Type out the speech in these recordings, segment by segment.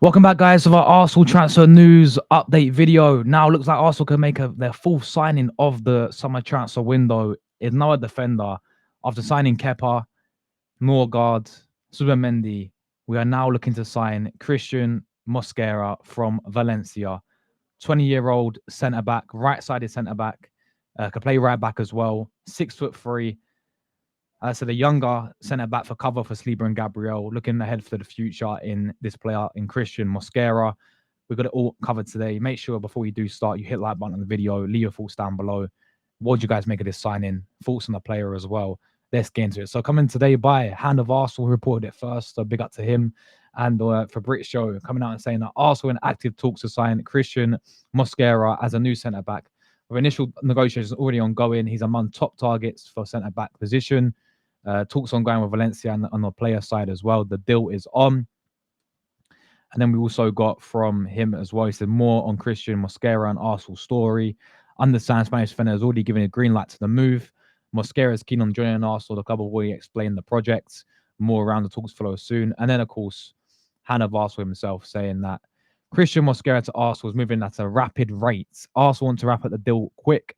Welcome back, guys, to our Arsenal transfer news update video. Now, it looks like Arsenal can make their full signing of the summer transfer window. Is now a defender. After signing Kepa, Norgard, Subamendi, we are now looking to sign Cristhian Mosquera from Valencia. 20-year-old centre back, right-sided centre back, can play right back as well. 6'3". So the younger centre back for cover for Saliba and Gabriel, looking ahead for the future in this player in Cristhian Mosquera. We've got it all covered today. Make sure before you do start, you hit like button on the video, leave your thoughts down below. What did you guys make of this signing? Thoughts on the player as well. Let's get into it. So coming today by Hand of Arsenal, who reported it first. So big up to him. And Fabrizio coming out and saying that Arsenal in active talks to sign Cristhian Mosquera as a new centre back. With initial negotiations already ongoing, he's among top targets for centre back position. Talks ongoing with Valencia and on the player side as well. The deal is on. And then we also got from him as well. He said more on Cristhian Mosquera and Arsenal story. Understand Spanish defender has already given a green light to the move. Mosquera is keen on joining Arsenal. The club will already explain the project. More around the talks follow soon. And then, of course, Hannah Arsenal himself saying that Cristhian Mosquera to Arsenal is moving at a rapid rate. Arsenal want to wrap up the deal quick.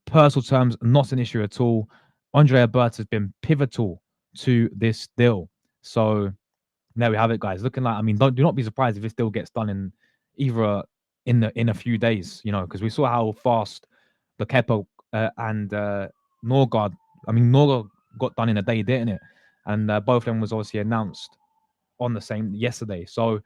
Personal terms, not an issue at all. Andre Alberto has been pivotal to this deal. So there we have it, guys. Looking like, I mean, do not be surprised if this deal gets done in either in a few days, because we saw how fast the Kepa and Norgard. I mean, Norgard got done in a day, didn't it? And both of them was obviously announced on the same yesterday. So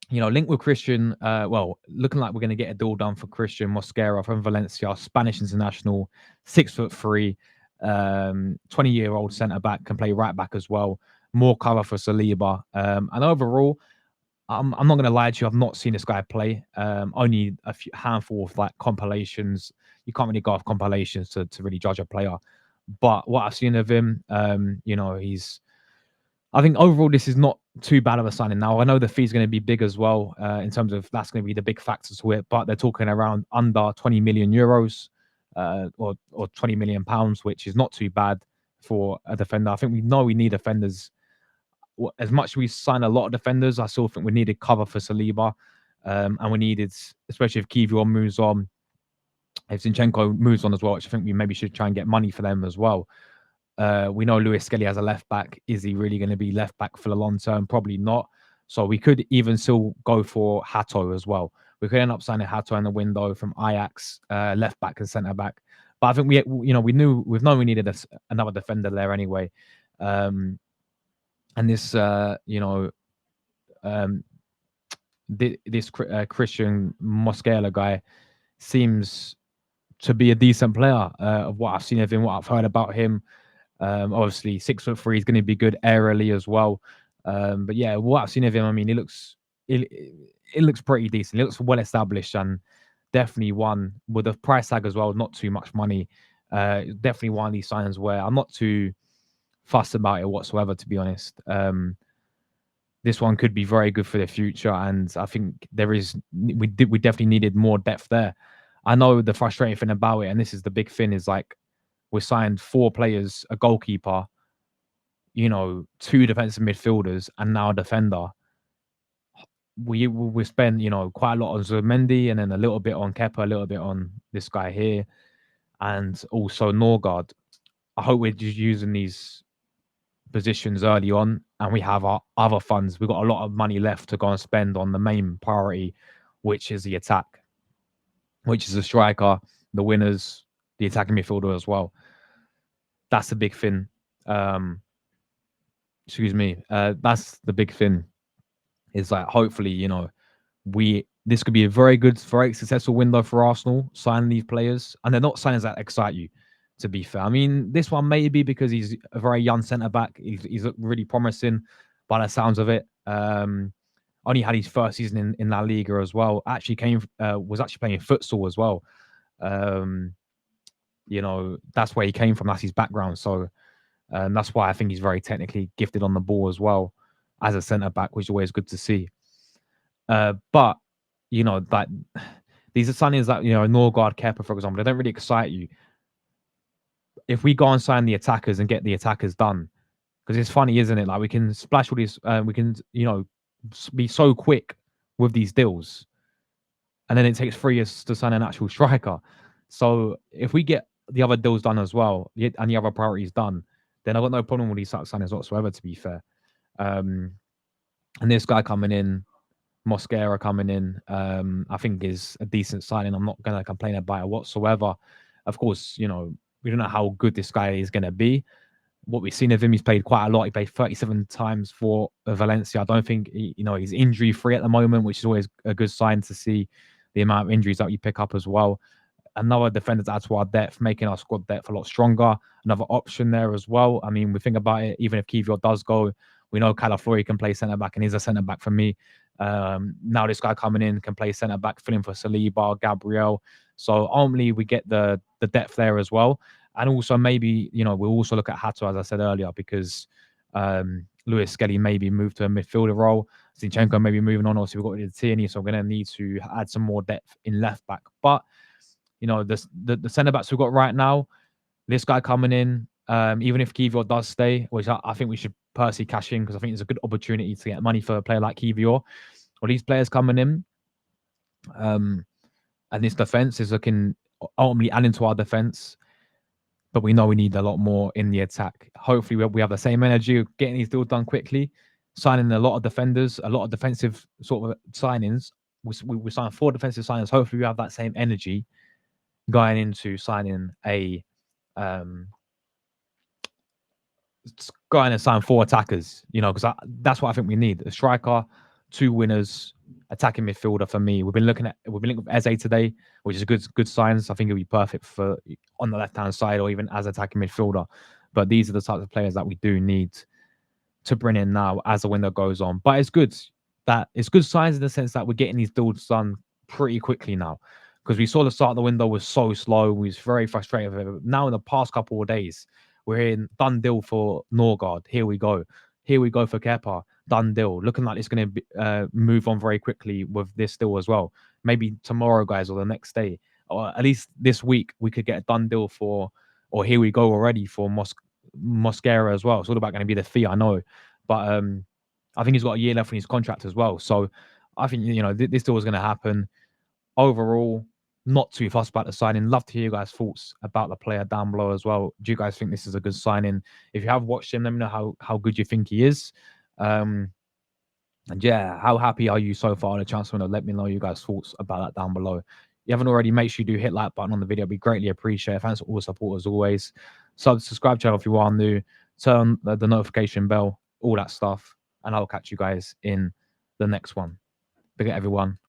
link with Christian. Well, looking like we're going to get a deal done for Cristhian Mosquera from Valencia, Spanish international, 6'3", 20-year-old centre back, can play right back as well. More cover for Saliba. And overall, I'm not going to lie to you. I've not seen this guy play. Only a few handful of like compilations. You can't really go off compilations to really judge a player. But what I've seen of him, he's. I think overall this is not too bad of a signing. Now I know the fee's going to be big as well in terms of that's going to be the big factor to it. But they're talking around under 20 million euros or 20 million pounds, which is not too bad for a defender. I think we know we need defenders as much as we sign a lot of defenders, I still think we needed cover for Saliba. And we needed, especially if Kivior moves on, if Zinchenko moves on as well, which I think we maybe should try and get money for them as well. We know Lewis Skelly has a left back. Is he really going to be left back for the long term? Probably not. So we could even still go for Hato as well. We could end up signing Hato in the window from Ajax, left back and centre back. But I think we've known we needed another defender there anyway. And this, um, this Cristhian Mosquera guy seems to be a decent player of what I've seen of him, what I've heard about him. Obviously, 6'3" is going to be good aerially as well. But yeah, what I've seen of him, I mean, it looks pretty decent. It looks well established and definitely one with a price tag as well, not too much money. Definitely one of these signs where I'm not too fussed about it whatsoever, to be honest. This one could be very good for the future, and I think we definitely needed more depth there. I know the frustrating thing about it, and this is the big thing, is like we signed 4 players, a goalkeeper, two defensive midfielders, and now a defender. We spent quite a lot on Zumendi, and then a little bit on Kepa, a little bit on this guy here, and also Norgard. I hope we're just using these positions early on, and we have our other funds. We've got a lot of money left to go and spend on the main priority, which is the attack, which is the striker, the winners, the attacking midfielder as well. That's the big thing. Excuse me. That's the big thing. Is like hopefully, this could be a very good, very successful window for Arsenal signing these players, and they're not signings that excite you. To be fair, I mean, this one may be because he's a very young centre back. He's really promising by the sounds of it. Only had his first season in La Liga as well. Actually was actually playing futsal as well. That's where he came from. That's his background. So that's why I think he's very technically gifted on the ball as well as a centre back, which is always good to see. But that these are signings that Norgard, Kepa, for example, they don't really excite you. If we go and sign the attackers and get the attackers done, because it's funny, isn't it? Like we can splash all these, we can be so quick with these deals, and then it takes 3 years to sign an actual striker. So if we get the other deals done as well, and the other priorities done, then I've got no problem with these signings whatsoever. To be fair, um, and this guy coming in, Mosquera coming in, I think is a decent signing. I'm not going to complain about it whatsoever. Of course, we don't know how good this guy is going to be. What we've seen of him, he's played quite a lot. He played 37 times for Valencia. I don't think he's injury free at the moment, which is always a good sign to see the amount of injuries that you pick up as well. Another defender to add to our depth, making our squad depth a lot stronger. Another option there as well. I mean, we think about it, even if Kivior does go, we know Calafori can play centre back and he's a centre back for me. Now this guy coming in can play centre back, filling for Saliba, Gabriel. So ultimately we get the depth there as well. And also maybe, we'll also look at Hato, as I said earlier, because Lewis Skelly maybe moved to a midfielder role. Zinchenko maybe moving on. Also, we've got Tierney, so we're going to need to add some more depth in left back. But the centre backs we've got right now, this guy coming in, even if Kivior does stay, which I think we should personally cash in because I think it's a good opportunity to get money for a player like Kivior. Or these players coming in, and this defense is looking ultimately adding to our defense. But we know we need a lot more in the attack. Hopefully, we have the same energy, getting these deals done quickly, signing a lot of defenders, a lot of defensive sort of signings. We signed 4 defensive signings. Hopefully, we have that same energy going into signing um going and sign 4 attackers, because that's what I think we need: a striker, 2 winners, attacking midfielder. For me, we've been looking with Eze today, which is good signs. I think it'll be perfect for on the left hand side or even as attacking midfielder. But these are the types of players that we do need to bring in now as the window goes on. But it's good signs in the sense that we're getting these deals done pretty quickly now. Because we saw the start of the window was so slow. We was very frustrated with it. Now in the past couple of days, we're in done deal for Norgard. Here we go. Here we go for Kepa. Done deal. Looking like it's going to move on very quickly with this deal as well. Maybe tomorrow, guys, or the next day, or at least this week, we could get a done deal for, or here we go already for Mosquera as well. It's all about going to be the fee, I know, but I think he's got a year left on his contract as well. So I think this deal is going to happen. Overall, not too fussed about the signing. Love to hear you guys' thoughts about the player down below as well. Do you guys think this is a good signing? If you have watched him, let me know how good you think he is. And yeah, how happy are you so far on the transfer window? Let me know you guys' thoughts about that down below. If you haven't already, make sure you do hit like button on the video. It'd be greatly appreciated. Thanks for all the support as always. Subscribe channel if you are new. Turn the notification bell, all that stuff. And I'll catch you guys in the next one. Big up, everyone.